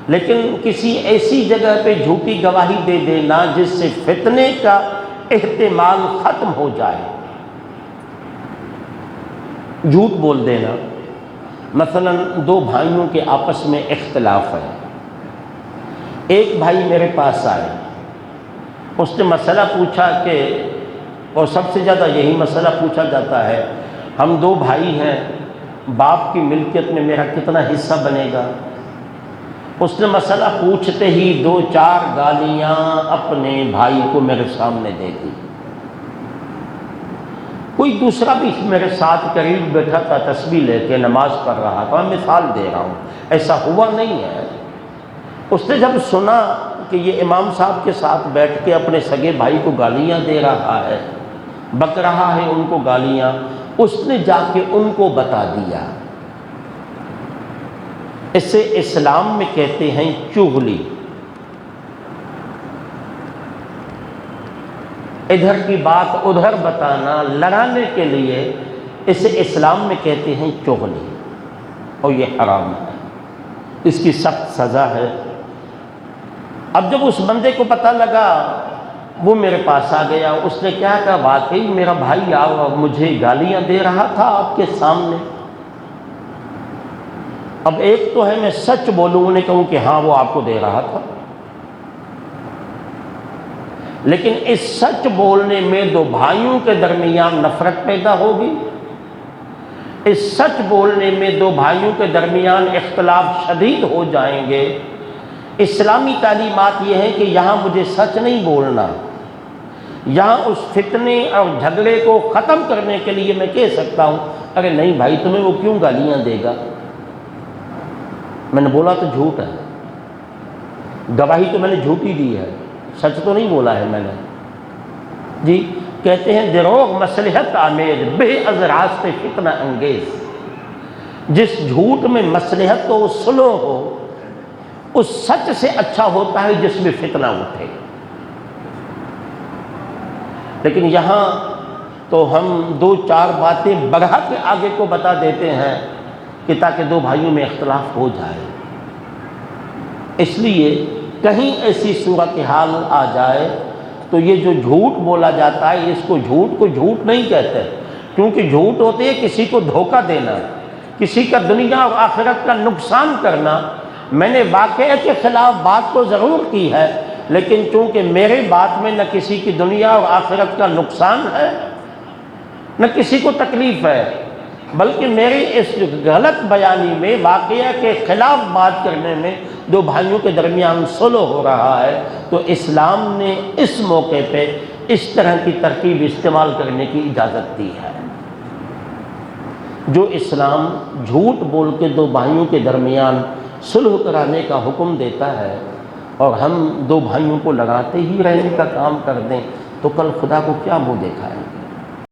لیکن کسی ایسی جگہ پہ جھوٹی گواہی دے دینا جس سے فتنے کا احتمال ختم ہو جائے، جھوٹ بول دینا۔ مثلا دو بھائیوں کے آپس میں اختلاف ہے، ایک بھائی میرے پاس آئے، اس نے مسئلہ پوچھا کہ، اور سب سے زیادہ یہی مسئلہ پوچھا جاتا ہے، ہم دو بھائی ہیں، باپ کی ملکیت میں میرا کتنا حصہ بنے گا؟ اس نے مسئلہ پوچھتے ہی دو چار گالیاں اپنے بھائی کو میرے سامنے دے دی۔ کوئی دوسرا بھی میرے ساتھ قریب بیٹھا تھا، تسبیح لے کے نماز پڑھ رہا تھا، میں مثال دے رہا ہوں، ایسا ہوا نہیں ہے۔ اس نے جب سنا کہ یہ امام صاحب کے ساتھ بیٹھ کے اپنے سگے بھائی کو گالیاں دے رہا ہے، بک رہا ہے ان کو گالیاں، اس نے جا کے ان کو بتا دیا۔ اسے اسلام میں کہتے ہیں چغلی۔ ادھر کی بات ادھر بتانا، لڑانے کے لیے، اسے اسلام میں کہتے ہیں چغلی، اور یہ حرام ہے، اس کی سخت سزا ہے۔ اب جب اس بندے کو پتہ لگا، وہ میرے پاس آ گیا، اس نے کیا کہا، واقعی میرا بھائی مجھے گالیاں دے رہا تھا آپ کے سامنے۔ اب ایک تو ہے میں سچ بولوں، انہیں کہوں کہ ہاں وہ آپ کو دے رہا تھا، لیکن اس سچ بولنے میں دو بھائیوں کے درمیان نفرت پیدا ہوگی، اس سچ بولنے میں دو بھائیوں کے درمیان اختلاف شدید ہو جائیں گے۔ اسلامی تعلیمات یہ ہے کہ یہاں مجھے سچ نہیں بولنا، یہاں اس فتنے اور جھگڑے کو ختم کرنے کے لیے میں کہہ سکتا ہوں، ارے نہیں بھائی تمہیں وہ کیوں گالیاں دے گا، میں نے بولا تو جھوٹ ہے، گواہی تو میں نے جھوٹی دی ہے، سچ تو نہیں بولا ہے میں نے۔ جی کہتے ہیں دروغ مصلحت آمیز، بے از راست فتنہ انگیز۔ جس جھوٹ میں مصلحت ہو، صلح ہو، اس سچ سے اچھا ہوتا ہے جس میں فتنہ اٹھے۔ لیکن یہاں تو ہم دو چار باتیں بڑھا کے آگے کو بتا دیتے ہیں کہ تاکہ دو بھائیوں میں اختلاف ہو جائے۔ اس لیے کہیں ایسی صورتحال آ جائے تو یہ جو جھوٹ بولا جاتا ہے، اس کو جھوٹ نہیں کہتے، کیونکہ جھوٹ ہوتے ہے کسی کو دھوکہ دینا، کسی کا دنیا اور آخرت کا نقصان کرنا۔ میں نے واقعہ کے خلاف بات تو ضرور کی ہے، لیکن چونکہ میرے بات میں نہ کسی کی دنیا اور آخرت کا نقصان ہے، نہ کسی کو تکلیف ہے، بلکہ میری اس غلط بیانی میں، واقعہ کے خلاف بات کرنے میں دو بھائیوں کے درمیان صلح ہو رہا ہے، تو اسلام نے اس موقع پہ اس طرح کی ترکیب استعمال کرنے کی اجازت دی ہے۔ جو اسلام جھوٹ بول کے دو بھائیوں کے درمیان صلح کرانے کا حکم دیتا ہے، اور ہم دو بھائیوں کو لڑاتے ہی رہنے کا کام کر دیں، تو کل خدا کو کیا منہ دکھائیں گے؟